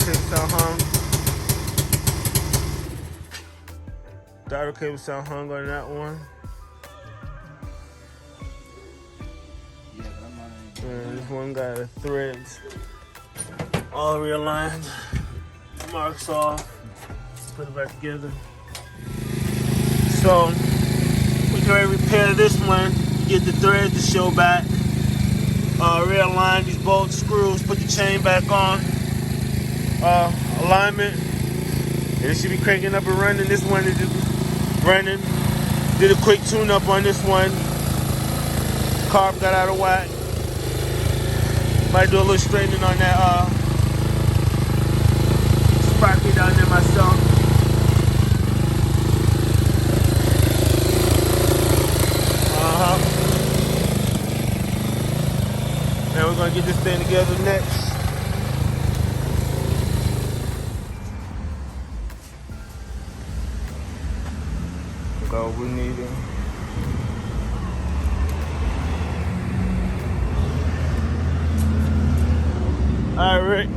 cable sound hung. Throttle cable sound hung on that one. And this one got the threads all realigned. Marks off. Put it back together. So we can repair this one. Get the threads to show back. Realign these bolts, screws. Put the chain back on. Alignment. And it should be cranking up and running. This one is running. Did a quick tune-up on this one. Carb got out of whack. Might do a little straightening on that sprocket down there myself. Now we're gonna get this thing together next. Look all we need. All right.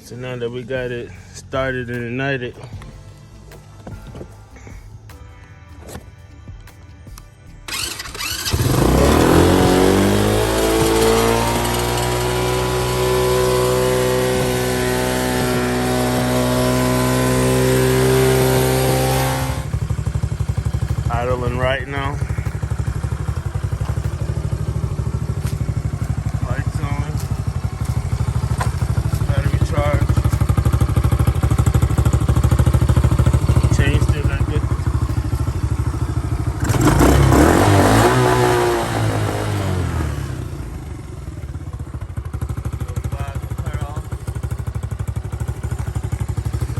So now that we got it started and ignited, idling right now. Lights on. Battery charged. Chain still got good.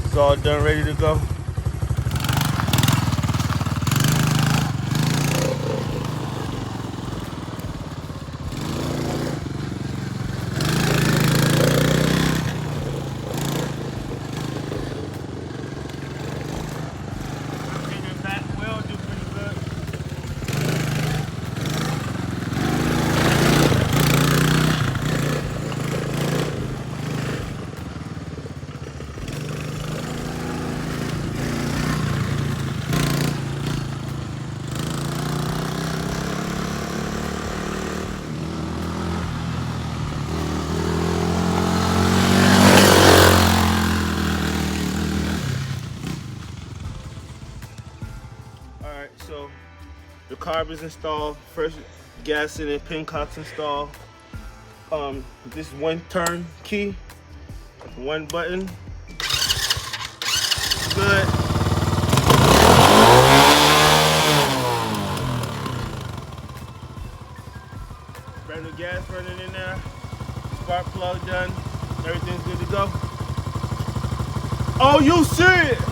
It's all done, ready to go. So the carb is installed. First gas in and pincock's installed. This one turn key, one button. Good. Brand new gas running in there. Spark plug done. Everything's good to go. Oh, you see it?